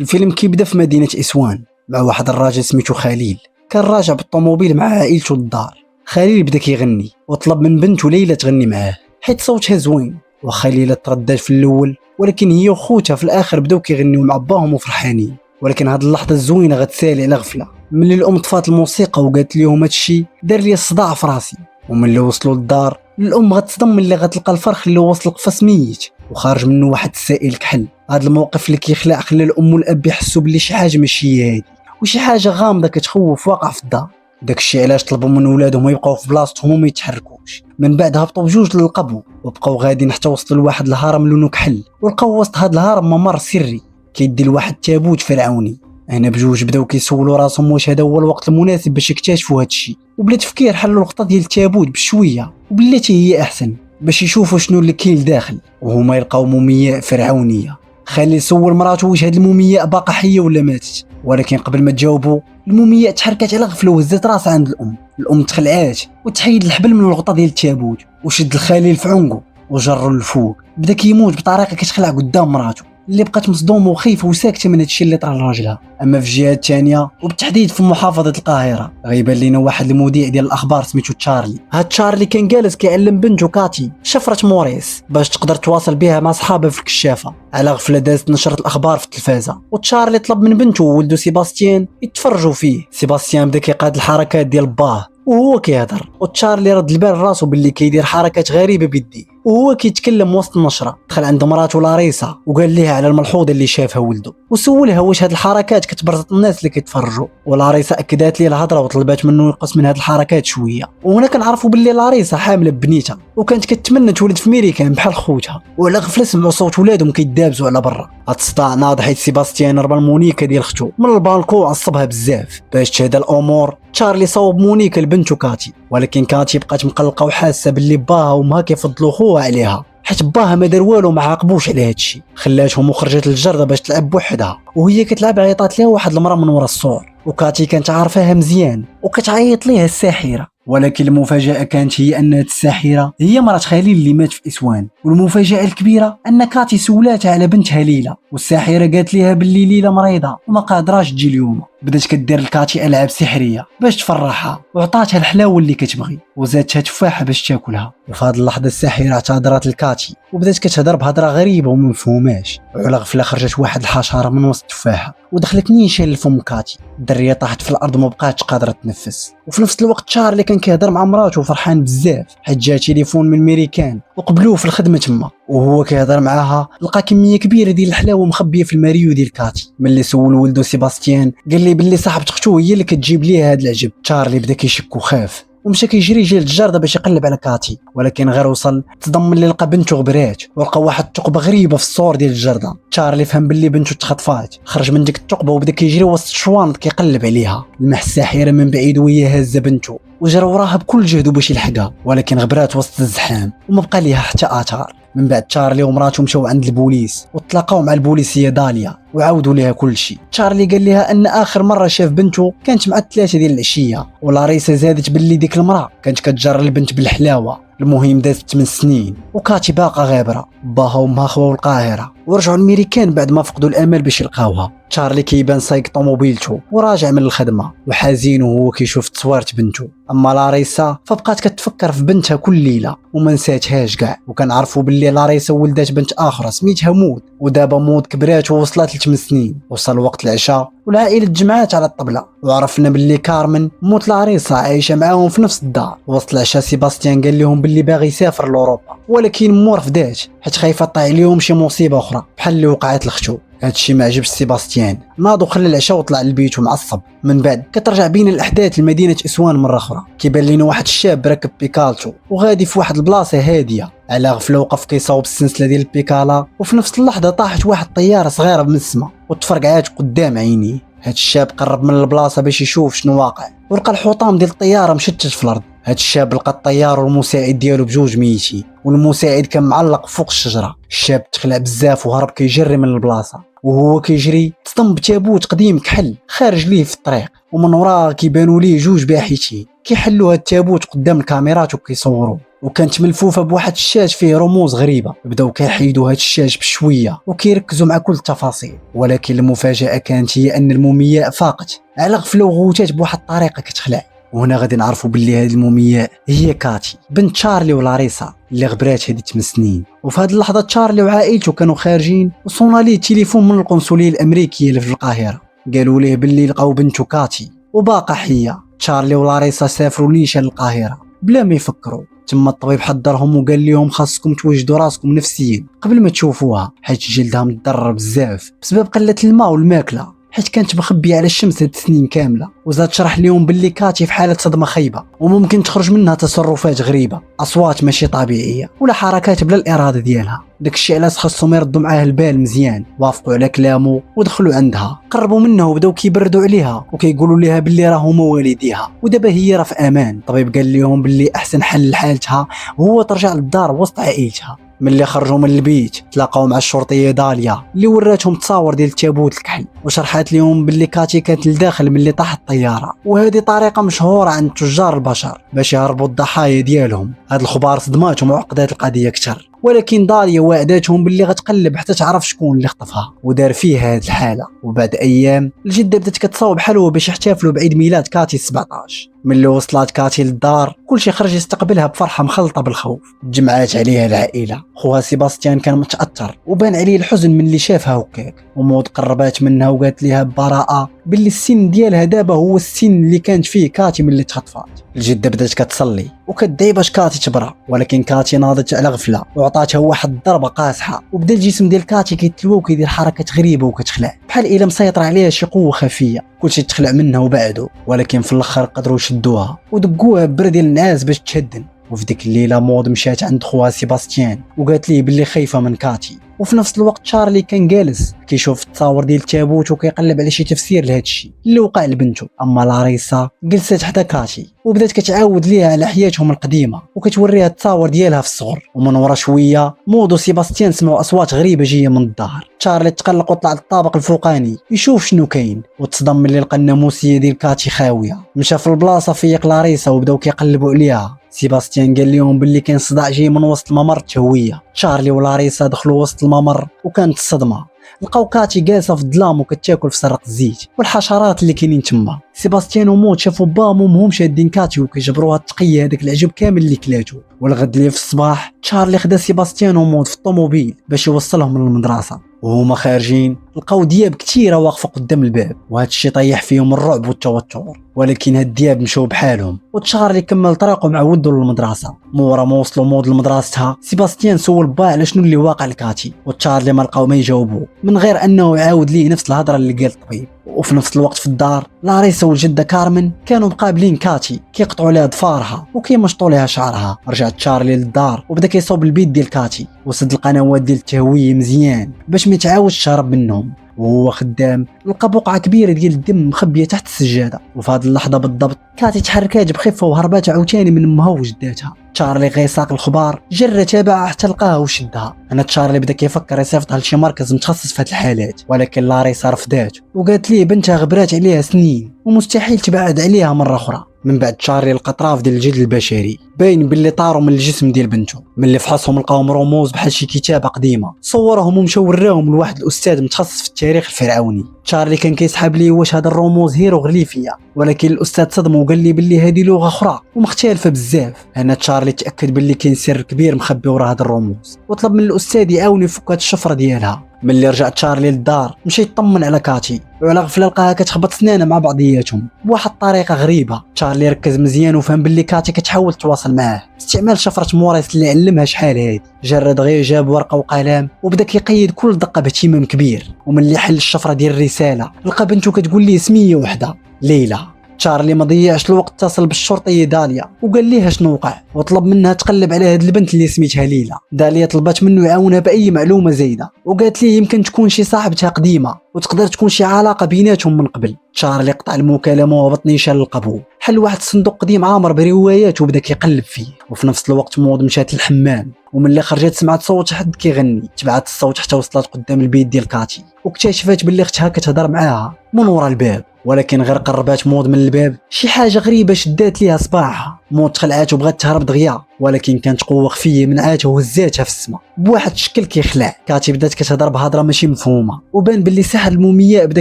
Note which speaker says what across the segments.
Speaker 1: الفيلم كيبدا في مدينة إسوان مع واحد الراجل سميتو خليل. كان راجع بالطوموبيل مع عائلته للدار. خليل بدا كيغني وطلب من بنته ليلى تغني معاه حيت صوتها زوين. واخا ليلى تردات في الاول، ولكن هي وخوتها في الاخر بداو كيغنيو مع باهم وفرحانين. ولكن هاد اللحظه الزوينه غتسالي على غفله ملي الام طفات الموسيقى وقالت لهم هادشي دار لي الصداع في راسي. وملي وصلوا للدار الام غتصدم ملي غتلقى الفرخ اللي وصل القفص ميت وخارج منه واحد السائل كحل. هاد الموقف اللي كيخلع خلى الام والاب يحسوا بلي شي حاجه ماشي هادي وشي حاجه غامضه كتخوف واقع في الدار. داكشي علاش طلبوا من ولادهم يبقاو في بلاصتهم وما يتحركوش. من بعد هبطوا بجوج للقبو وبقاو غاديين حتى وصلوا لواحد الهرم لونو كحل، ولقاو وسط هاد الهرم ممر سري كيدي لواحد التابوت فرعوني. هنا بجوج بداو كيسولوا راسهم واش هذا هو الوقت المناسب باش يكتشفوا هادشي، وبلا تفكير حلوا الخطه ديال التابوت بشويه وبلاتي هي احسن باش يشوفوا شنو اللي كاين لداخل. وهما يلقاو مومياء فرعونيه. خلي سول مراته واش هاد المومياء باقا حيه ولا ماتت، ولكن قبل ما تجاوبوا المومياء تحركت على غفله وهزت راسها عند الام تخلعات وتحيد الحبل من الغطا ديال التابوت وشد الخليل في عنقه وجروا للفوق. بدا كيموت بطريقه كتخلع قدام مراته اللي بقات مصدومه وخايفه وساكته من هادشي اللي طرا لراجلها. اما في الجهه الثانيه وبالتحديد في محافظه القاهره غيبان لينا واحد المذيع ديال الاخبار سميتو تشارلي. هاد تشارلي كان جالس كيعلم بنته كاتي شفره موريس باش تقدر تواصل بها مع صحابها في الكشافه. على غفله دازت نشره الاخبار في التلفازه وتشارلي طلب من بنته وولده سيباستيان يتفرجوا فيه. سيباستيان بدا كيقاد الحركات ديال باه وهو كيهضر، وتشارلي رد البال راسو باللي كيدير حركات غريبه بيديه وهو كيتكلم وسط النشره. دخل عند مراته لاريسا وقال ليها على الملحوظه اللي شافها ولده وسولها واش هاد الحركات كتبرزط الناس اللي كيتفرجوا. ولاريسا اكدت ليه الهضره وطلبات منه يقص من هاد الحركات شويه. وهنا كنعرفوا باللي لاريسا حامله ببنيتها وكانت كتمنى تولد في ميريكان بحال خوتها. وعلى غفله سمعوا صوت ولادهم كيدابزوا على برا. هاد الصداع ناض حيت سيباستيان ربى المونيكا ديال اختو من البالكو وعصبها بزاف. باش تهدى الامور تشارلي صوب مونيكا لبنته كاتي، ولكن كاتي بقات مقلقه وحاسه باللي باها وما كيفضلوا خوها عليها حيت باها ما دار والو ما عاقبوش على هادشي. خلاتهم وخرجت للجرده باش تلعب بوحدها وهي كتلعب عيطات لها واحد المراه من ورا السور. وكاتي كانت عارفاها مزيان وكتعيط ليها الساحره. ولكن المفاجاه كانت هي ان الساحره هي مرات خليل اللي مات في اسوان. والمفاجاه الكبيره ان كاتي سولاتها على بنتها ليلى والساحره قالت ليها باللي ليلى مريضه وما قادراش تجي اليوم. بدات كدير لكاتي العاب سحريه باش تفرحها وعطاتها الحلاوه اللي كتبغي وزادتها تفاحه باش تاكلها. وفي هذه اللحظه الساحره اعتذرت لكاتي وبدات كتهضر بهضره غريبه وما مفهوماش. وعلى غفله خرجت واحد الحشره من وسط التفاحه ودخلت نيشان لفم كاتي. الدريه طاحت في الارض وما بقاتش قادره تنفس. وفي نفس الوقت تشارلي كان كيهضر مع مراته وفرحان بزاف حيت جا تليفون من ميريكان وقبلوه في الخدمه تما. وهو كيهضر معاها لقى كميه كبيره ديال الحلاوه مخبيه في الماريو ديال كاتي. ملي سول ولده سيباستيان قال لي باللي صاحبة اختو هي اللي كتجيب ليه هذا العجب. تشارلي بدا كيشك وخاف ومشى كيجري جا للجرده باش يقلب على كاتي، ولكن غير وصل تصدم ملي لقى بنته غبرات ولقى واحد الثقبه غريبه في السور ديال الجرده. تشارلي فهم باللي بنته تخطفات، خرج من ديك الثقبه وبدا كيجري وسط الشوانط كيقلب عليها. لمح الساحره من بعيد وهي هازه بنته وجرى وراها بكل جهده باش يلحقها، ولكن غبرات وسط الزحام وما بقى ليها حتى اثار. من بعد تشارلي ومراته مشاو عند البوليس وتلاقاو مع البوليسيه داليا وعاودوا ليها كل شيء. تشارلي قال لها ان اخر مره شاف بنته كانت مع 3 ديال العشيه. ولاريسا زادت باللي ديك المراه كانت كتجر البنت بالحلاوه. المهم دازت 8 سنين وكاتي باقا غابره. باها وامها خواو القاهره ورجعوا لميريكان بعد ما فقدوا الامل باش يلقاوها. تشارلي كيبان سايق طوموبيلته وراجع من الخدمه وحزين وهو كيشوف تصويره بنته. اما لاريسا فبقات كتفكر في بنتها كل ليله وما نساتهاش كاع. وكنعرفوا باللي لاريسا ولدات بنت اخرى سميتها مود، ودابا مود كبرات ووصلت ل 8 سنين. وصل وقت العشاء والعائله تجمعات على الطبله وعرفنا باللي كارمن موت لاريسا عايشه معاهم في نفس الدار. وسط العشاء سيباستيان قال لهم باللي باغي يسافر لاوروبا، ولكن مو رفدات حيت خايفه طيح عليهم شي مصيبه اخرى بحال اللي وقعت لختو. هادشي ما عجبش سيباستيان، ناض وخلى العشاء وطلع لبيتو معصب. من بعد كترجع بين الاحداث لمدينه اسوان مره اخرى. كيبان لينا واحد الشاب راكب بيكالتو وغادي في واحد البلاصه هاديه. على غفله وقف كيصاوب السلسله ديال البيكالا وفي نفس اللحظه طاحت واحد الطياره صغيره من السما وتفرقعات قدام عينيه. هاد الشاب قرب من البلاصه باش يشوف شنو واقع ولقى الحطام ديال الطياره مشتت في الارض. هاد الشاب لقى الطيار والمساعد ديالو بجوج ميتين والمساعد كان معلق فوق الشجره. الشاب تخلع بزاف وهرب كيجري من البلاصه وهو كيجري تصدم بتابوت قديم كحل خارج ليه في الطريق ومن وراه كيبانوا ليه جوج باحثين كيحلوا هاد التابوت قدام الكاميرات وكيصوروه. وكانت ملفوفه بواحد الشاش فيه رموز غريبه. بداو كيحيدوا هاد الشاش بشويه وكيركزوا مع كل التفاصيل، ولكن المفاجاه كانت هي ان المومياء فاقت على غفله وغوتات بواحد الطريقه كتخلع. وهنا غادي نعرفوا باللي هذه المومياء هي كاتي بنت تشارلي ولاريسا اللي غبرات هذه 8 سنين. وفي هذه اللحظه تشارلي وعائلته كانوا خارجين وصونا ليه تليفون من القنصليه الامريكيه اللي في القاهره، قالوا ليه باللي لقاو بنته كاتي وباقا حيه. تشارلي ولاريسا سافروا نيشان للقاهره بلا ما يفكروا. تما الطبيب حضرهم وقال لهم خاصكم توجدوا راسكم نفسيا قبل ما تشوفوها، حيت جلدها متضرر بزاف بسبب قله الماء والماكله، حيت كانت مخبيه على الشمس هاد سنين كامله. وزاد شرح لهم باللي كاتي في حاله صدمه خايبه وممكن تخرج منها تصرفات غريبه، اصوات ماشي طبيعيه ولا حركات بلا الاراده ديالها. داكشي علاش خاصهم يردوا معاه البال مزيان. وافقوا على كلامه ودخلوا عندها، قربوا منها وبداو كيبردوا عليها وكيقولوا لها باللي راه هما والديها ودابا هي راه في امان. الطبيب قال لهم باللي احسن حل لحالتها هو ترجع للدار وسط عائلتها. ملي خرجوا من البيت تلاقاو مع الشرطيه داليا اللي وراتهم تصاور ديال التابوت الكحل، وشرحات لهم باللي كاتي كانت لداخل ملي طاحت الطياره، وهذه طريقه مشهوره عند تجار البشر باش يهربوا الضحايا ديالهم. هاد الخبار صدماتهم وعقدات القضيه اكثر، ولكن داليا وعداتهم باللي غتقلب حتى تعرف شكون اللي خطفها ودار فيه هاد الحاله. وبعد ايام الجده بدات كتصاوب حلوه باش يحتفلوا بعيد ميلاد كاتي 17. ملي وصلت كاتي للدار كلشي خرج يستقبلها بفرحه مخلطه بالخوف. تجمعات عليها العائله. خوها سيباستيان كان متاثر وبان عليه الحزن من اللي شافها هكاك. ومود قربات منها وقالت ليها ببراءه باللي السن ديالها دابا هو السن اللي كانت فيه كاتي ملي تخطفات. الجده بدات كتصلي وكتدعي باش كاتي تبرا، ولكن كاتي ناضت على غفله وعطاتها واحد الضربه قاصحه، وبدا الجسم ديال كاتي كيتلوى وكيدير حركات غريبه وكتخلع بحال الا مسيطر عليها شي قوه خفيه. كلشي تخلع منها وبعدو، ولكن في الاخر قدروا يشدوها ودقوها ببر ديال النعاس باش تهدن. وفي ديك الليله مود مشات عند خوها سيباستيان وقالت ليه باللي خايفه من كاتي. وفي نفس الوقت شارلي كان جالس كيشوف التصاور ديال التابوت وكيقلب على شي تفسير لهذا الشيء اللي وقع لبنته. اما لاريسا جلست حدا كاتي وبدات كتعاود ليها على حياتهم القديمه وكتوريها التصاور ديالها في الصغر. ومن ورا شويه مود وسيباستيان سمعوا اصوات غريبه جايه من الدار. شارلي تقلق وطلع للطابق الفوقاني يشوف شنو كاين، وتصدم ملي لقى الناموسيه ديال كاتي خاويه. مشى في البلاصه فيق لاريسا وبداو كيقلبوا عليها. سيباستيان قال لهم باللي كان صداع جاي من وسط الممر التهويه. شارلي ولاريسا دخلوا وسط الممر وكانت الصدمه. لقاو كاتي جالسه في الظلام وكتاكل في سرق الزيت والحشرات اللي كاينين تما. سيباستيان وموت شافوا باهم وهم شادين كاتي وكيجبروها التقيه هذاك العجب كامل اللي كلاتو. والغد اللي في الصباح تشارلي خدا سيباستيان وموت في الطوموبيل باش يوصلهم للمدرسه. وهما خارجين لقاو دياب كثيره واقفه قدام الباب، وهذا الشيء طيح فيهم الرعب والتوتر. ولكن هاد الدياب مشاو بحالهم وتشارلي كمل طريقه مع ولده للمدرسه. مورا ما وصلوا مود لمدرستها سيباستيان سول با على شنو اللي واقع لكاتي، وتشارلي ما لقاو ما يجاوبوه من غير انه يعاود ليه نفس الهضره اللي قال الطبيب. وفي نفس الوقت في الدار لاريسا والجده كارمن كانوا مقابلين كاتي كيقطعوا لها ضفارها وكيمشطوا لها شعرها. رجع تشارلي للدار وبدا كيصوب البيت ديال كاتي وسد القنوات ديال التهويه مزيان باش ما يتعاودش تهرب منهم. وهو خدام لقى بقعه كبيره ديال الدم مخبيه تحت السجاده. وفي هذه اللحظه بالضبط كاتي تحركات بخفه وهربات عاوتاني من امها وجداتها. تشارلي غيساق الخبار جرى تابعها حتى لقاها وشدها. هنا تشارلي بدا كيفكر يصيفطها لشي مركز متخصص في هذه الحالات، ولكن لاريسا رفضات وقالت ليه بنتها غبرات عليها سنين ومستحيل تبعد عليها مره اخرى. من بعد تشارلي لقى طراف ديال الجلد البشري باين باللي طاروا من الجسم ديال بنته. ملي فحصهم لقاهم رموز بحال شي كتابه قديمه. صورهم ومشاو وراهم لواحد الاستاذ متخصص في التاريخ الفرعوني. تشارلي كان كيسحب ليه واش هاد الرموز هيروغليفيه، ولكن الاستاذ صدم وقال لي باللي هذه لغه اخرى ومختلفه بزاف. هنا تشارلي تاكد باللي كاين سر كبير مخبي ورا هاد الرموز وطلب من الاستاذ يعاونو يفك هاد الشفره ديالها. ملي رجع تشارلي للدار مشى يطمن على كاتي، وعلى غفله لقاها كتخبط سنانها مع بعضياتهم بواحد الطريقه غريبه. تشارلي ركز مزيان وفهم باللي كاتي كتحاول تتواصل معاه باستعمال شفره موريس اللي علمها شحال هادي. جرد غير جاب ورقه وقلم وبدا كيقيد كل دقه باهتمام كبير. وملي حل الشفره ديال الرساله لقى بنته كتقول ليه سميه وحده ليلى. تشارلي ما ضيعش الوقت، اتصل بالشرطيه داليا وقال ليها شنو وقع وطلب منها تقلب على هاد البنت اللي سميتها ليلى. داليا طلبت منه يعاونها باي معلومه زايده وقالت ليه يمكن تكون شي صاحبتها قديمه وتقدر تكون شي علاقه بيناتهم من قبل. تشارلي قطع المكالمه وهبط نيشان للقبو. حل واحد الصندوق قديم عامر بروايات وبدا كيقلب فيه. وفي نفس الوقت مود مشات للحمام وملي خرجت سمعت صوت حد كيغني. تبعت الصوت حتى وصلت قدام البيت ديال كاتي واكتشفت باللي اختها كتهضر معاها من ورا الباب، ولكن غير قربات مود من الباب شي حاجه غريبه شدات ليها صباعها. مود تخلعات وبغات تهرب دغيا، ولكن كانت قوه خفيه منعاتها وهزاتها في السماء بواحد الشكل كيخلع. كاتي بدات كتهضر بهضره ماشي مفهومه، وبان باللي سحر المومياء بدا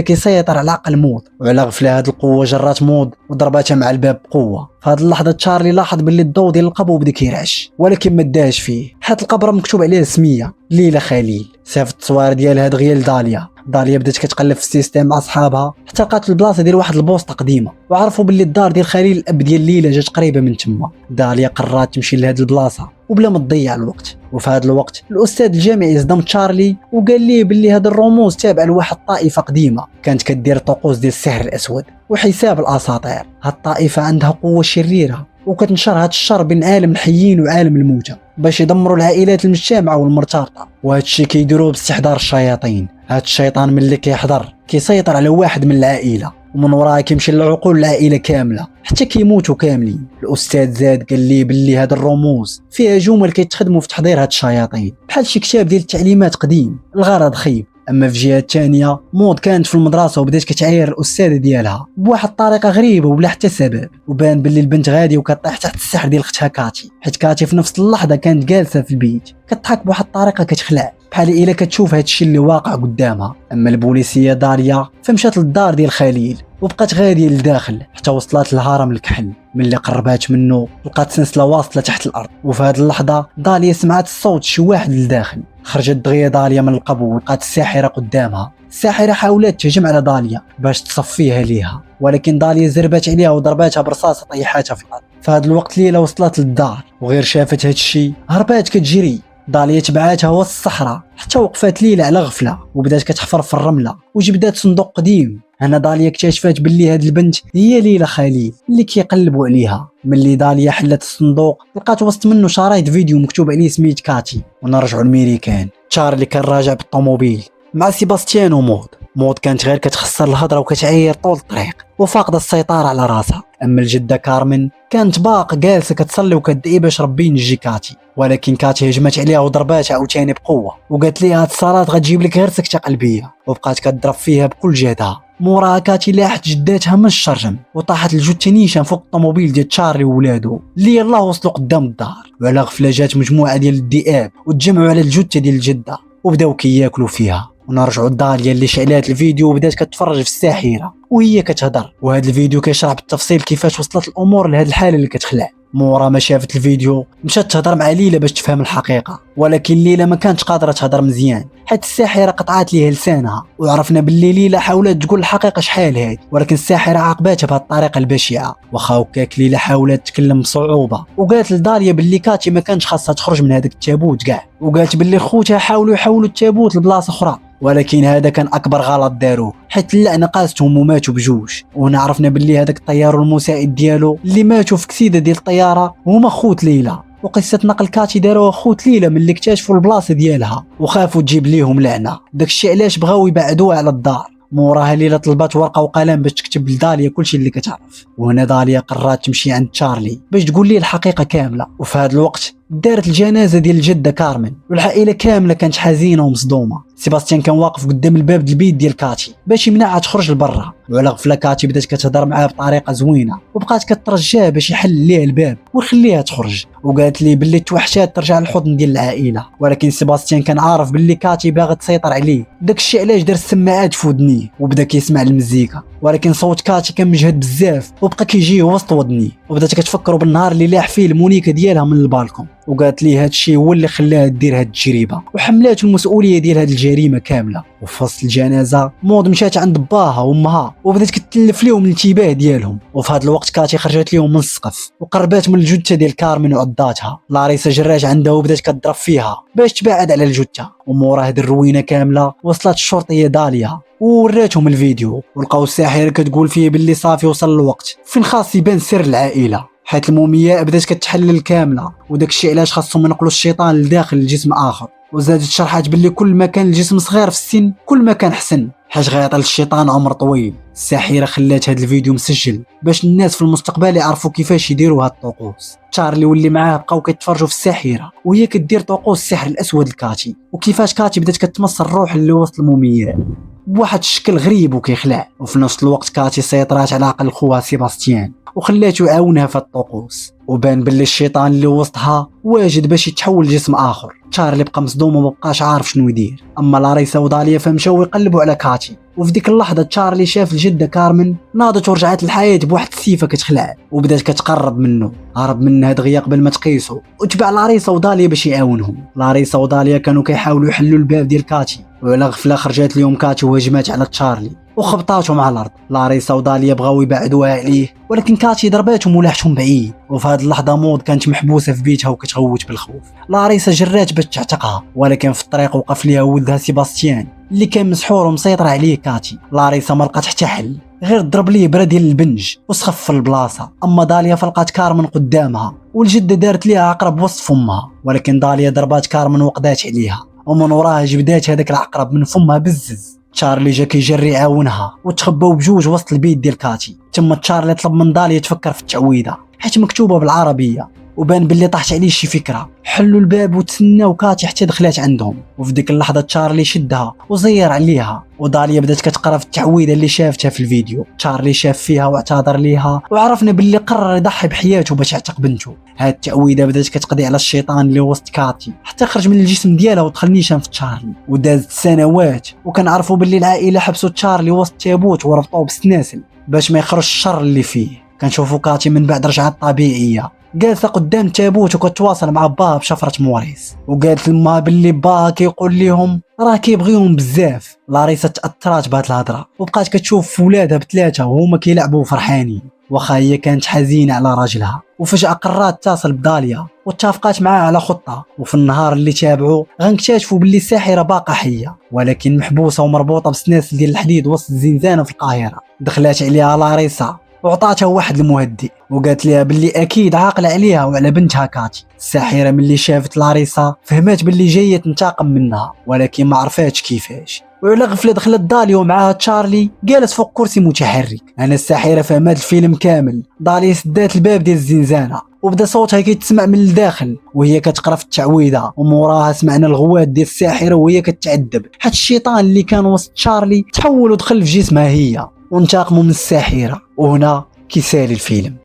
Speaker 1: كيسيطر على عقل مود. وعلى غفله هاد القوه جرات مود وضرباتها مع الباب بقوه. في هاد اللحظه تشارلي لاحظ باللي الضوء ديال القبو بدا كيرعش، ولكن ما داش فيه حيت القبره مكتوب عليها سميه ليلى خليل. صيفط التصوير ديالها دغيا لداليا. داليا بدات كتقلب في السيستم مع صحابها حتى لقات البلاصه ديال واحد البوسطه قديمه، وعرفوا باللي الدار ديال خليل الاب ديال ليلى جات قريبه من تما. داليا قررت تمشي لهاد البلاصه وبلا ما تضيع الوقت. وفي هذا الوقت الاستاذ الجامعي صدم تشارلي وقال ليه باللي هاد الرموز تابعه لواحد الطائفه قديمه كانت كدير طقوس ديال السحر الاسود وحساب الاساطير. هاد الطائفه عندها قوه شريره وكتنشر هاد الشر بين عالم الحيين وعالم الموتى باش يدمروا العائلات المجتمعه والمرتبطه. وهذا الشيء كيديروه باستحضار الشياطين. هاد الشيطان ملي كيحضر كيسيطر على واحد من العائله، ومن وراها كيمشي لعقول العائله كامله حتى كيموتوا كاملين. الاستاذ زاد قال لي باللي هاد الرموز فيها جمل كيتخدموا في تحضير هاد الشياطين بحال شي كتاب ديال التعليمات قديم، الغرض خيب. اما في جهه ثانيه مود كانت في المدرسه وبدات كتعاير الاستاذه ديالها بواحد الطريقه غريبه وبلا حتى سبب، وبان باللي البنت غادي وكطيح تحت السحر ديال اختها كاتي، حيت كاتي في نفس اللحظه كانت جالسه في البيت كتضحك بواحد الطريقه كتخلع بحال الا كتشوف هاد الشيء اللي واقع قدامها. اما البوليسيه داليا فمشات للدار ديال خليل وبقات غاديه للداخل حتى وصلت للهرم الكحل. ملي قربات منه لقات سلسله واصله تحت الارض، وفي هاد اللحظه داليا سمعت الصوت شي واحد للداخل. خرجت دغيا داليا من القبو ولقات الساحره قدامها. الساحره حاولت تهجم على داليا باش تصفيها ليها، ولكن داليا زربات عليها وضرباتها برصاصه طيحاتها في الارض. في هاد الوقت ليلى وصلت للدار وغير شافت هاد الشيء هربات كتجري. داليا تبعاتها وسط الصحراء حتى وقفات ليلى على غفله وبدات كتحفر في الرمله وجبدات صندوق قديم. هنا داليا اكتشفت باللي هاد البنت هي ليلى خليل اللي كيقلبوا عليها. ملي داليا حلت الصندوق لقات وسط منه شرايط فيديو مكتوب عليه سميت كاتي. ونرجعوا للميريكان. تشارلي كان راجع بالطوموبيل مع سيباستيان ومود كانت غير كتخسر الهضره وكتعاير طول الطريق وفاقده السيطره على راسها. اما الجده كارمن كانت باقا جالسه كتصلي وكتدعي باش ربي ينجي كاتي، ولكن كاتي هجمت عليها وضرباتها عاوتاني بقوه وقالت ليها هاد الصلاه غتجيب لك غير سكته قلبيه، وبقات كتضرب فيها بكل جهدها. موراها كاتي لاحت جداتها من الشرجم وطاحت الجثه نيشان فوق الطوموبيل ديال تشارلي وولادو اللي يلاه وصلوا قدام الدار. وعلى غفله جات مجموعه ديال الذئاب وتجمعوا على الجثه ديال الجده وبداو كياكلوا فيها. ونرجعوا لداليا اللي شعلات الفيديو وبدات كتفرج في الساحره وهي كتهضر، وهذا الفيديو كيشرح بالتفصيل كيفاش وصلت الامور لهاد الحاله اللي كتخلع. مورا ما شافت الفيديو مشات تهضر مع ليلى باش تفهم الحقيقه، ولكن ليلى ما كانتش قادره تهضر مزيان حيت الساحره قطعات ليها لسانها. وعرفنا باللي ليلى حاولت تقول الحقيقه شحال هادي، ولكن الساحره عاقباتها بهذه الطريقه البشعه. واخا هكاك ليلى حاولت تتكلم بصعوبه وقالت لداليا باللي كاتي ما كانش خاصها تخرج من هذاك التابوت كاع، وقالت باللي خوتها حاولوا يحولوا التابوت لبلاصه اخرى، ولكن هذا كان اكبر غلط داروه حيت اللعنه قاستهم وماتوا بجوج. وهنا عرفنا باللي هذاك الطيار والمساعد ديالو اللي ماتوا في كسيده ديال الطياره هما خوت ليلى. وقصه نقل كاتي داروها خوت ليلى ملي اكتشفوا البلاصه ديالها وخافوا تجيب ليهم لعنه، داكشي علاش بغاو يبعدوها على الدار. موراها ليلى طلبات ورقه وقلم باش تكتب لداليا كلشي اللي كتعرف. وهنا داليا قررت تمشي عند تشارلي باش تقول ليه الحقيقه كامله. وفي هذا الوقت دارت الجنازه ديال الجده كارمن والعائله كامله كانت حزينه ومصدومه. سيباستيان كان واقف قدام الباب ديال البيت ديال كاتي باش يمنعها تخرج لبرا، وعلى غفله كاتي بدات كتهضر معاه بطريقه زوينه وبقات كترجاه باش يحل ليها الباب ويخليها تخرج، وقالت ليه باللي توحشات ترجع للحضن ديال العائله. ولكن سيباستيان كان عارف باللي كاتي باغا تسيطر عليه، داكشي علاش دار السماعات في ودنيه وبدا كيسمع المزيكا. ولكن صوت كاتي كان مجهد بزاف وبقى كيجي وسط ودنيه، وبدات كتفكروا بالنهار اللي لاح فيه المونيكا ديالها من البالكون، وقالت ليه هادشي هو اللي خلاها دير هاد التجربه وحملات المسؤوليه ديال هاد الجريمه كامله. وفي وسط الجنازه مود مشات عند باها وامها وبدات كتلف ليهم الانتباه ديالهم. وفي هذا الوقت كاتي خرجت ليهم من السقف وقربات من الجثه ديال كارمن وعضاتها. لاريسا جراج عندها وبدات كتضرب فيها باش تبعد على الجثه. ومورا هاد الروينه كامله وصلت الشرطيه داليا ووراتهم الفيديو ولقاو الساحره كتقول فيه باللي صافي وصل الوقت فين خاص يبان سر العائله، حيت المومياء بدات كتحلل كامله وداك الشيء علاش خاصهم ينقلوا الشيطان لداخل الجسم اخر. وزادت شرحات باللي كل ما كان الجسم صغير في السن كل ما كان حسن، حيت غيعطي للشيطان عمر طويل. الساحره خلات هذا الفيديو مسجل باش الناس في المستقبل يعرفوا كيفاش يديروا هاد الطقوس. تشارلي واللي معاه بقاو كيتفرجوا في الساحره وهي كدير طقوس السحر الاسود لكاتي، وكيفاش كاتي بدات كتمس الروح اللي وسط المومياء بواحد الشكل غريب وكيخلع. وفي نفس الوقت كاتي سيطرات على عقل خوها سيباستيان وخلاتو يعاونها في الطقوس، وبان باللي الشيطان اللي وسطها واجد باش يتحول لجسم اخر. تشارلي بقى مصدوم ومبقاش عارف شنو يدير، اما لاريسا وداليا فمشاو يقلبوا على كاتي. وفي ديك اللحظه تشارلي شاف الجده كارمن ناضت ورجعت للحياه بواحد السيفه كتخلع وبدات كتقرب منه. هرب منها دغيا قبل ما تقيسو وتبع لاريسا وداليا باش يعاونهم. لاريسا وداليا كانوا كيحاولوا يحلوا الباب ديال كاتي، وعلى غفله خرجت لهم كاتي وهجمات على تشارلي وخبطاتهم على الارض. لاريسا وداليا بغاو يبعدوها عليه ولكن كاتي ضرباتهم ولاحتهم بعيد. وفي هذه اللحظه مود كانت محبوسه في بيتها وكتغوت بالخوف. لاريسا جرات باش تعتقها ولكن في الطريق وقف ليها ولدها سيباستيان اللي كان مسحور ومسيطر عليه كاتي. لاريسا ما لقات حتى حل غير ضرب ليه برا ديال البنج وسخف في البلاصه. اما داليا فلقات كارمن قدامها والجده دارت ليها عقرب وسط فمها، ولكن داليا ضربات كارمن وقضات عليها ومن وراها جبدات هذاك العقرب من فمها بالزز. تشارلي جا كيجري يعاونها وتخباو بجوج وسط البيت ديال كاتي. تما تشارلي طلب من داليا تفكر في التعويذه حيت مكتوبه بالعربيه، وبان باللي طاحت عليه شي فكره. حلوا الباب وتسناو كاتي حتى دخلات عندهم، وفي ديك اللحظه تشارلي شدها وزير عليها وداليا بدات كتقرا في التعويذه اللي شافتها في الفيديو. تشارلي شاف فيها واعتذر ليها وعرفنا باللي قرر يضحي بحياته باش يعتق بنته. هاد التعويذه بدات كتقضي على الشيطان اللي وسط كاتي حتى خرج من الجسم ديالها ودخل نيشان في تشارلي. ودازت سنوات وكنعرفوا باللي العائله حبسوا تشارلي وسط تابوت وربطوه بالسناسل باش ما يخرج الشر اللي فيه. كنشوفوا كاتي من بعد رجعت طبيعيه جالسه قدام التابوت وكتواصل مع باه بشفره موريس، وقالت لما باللي باه كيقول لهم راه كيبغيهم بزاف. لاريسا تاثرات بهاد الهضره وبقات كتشوف في ولادها بثلاثه وهما كيلعبوا فرحانين واخا هي كانت حزينه على راجلها. وفجاه قررت تتصل بداليا واتفقات معاه على خطه، وفي النهار اللي تابعوا غنكتشفوا باللي الساحره باقا حيه ولكن محبوسه ومربوطه بسناسل ديال الحديد وسط الزنزانه في القاهره. دخلات عليها لاريسا وعطاتها واحد المهدئ وقالت لها باللي اكيد عاقله عليها وعلى بنتها كاتي. الساحره ملي شافت لاريسا فهمت باللي جايه تنتقم منها ولكن ما عرفاتش كيفاش. وعلى غفله دخلت داليا ومعها تشارلي جالس فوق كرسي متحرك. انا الساحره فهمت الفيلم كامل. داليا سدات الباب ديال الزنزانه وبدا صوتها كيتسمع من الداخل وهي كتقرا في التعويذه، وموراها سمعنا الغوات ديال الساحره وهي كتعذب حتى الشيطان اللي كان وسط تشارلي تحول ودخل في جسمها هي وانتقموا من الساحره. وهنا كيسالي الفيلم.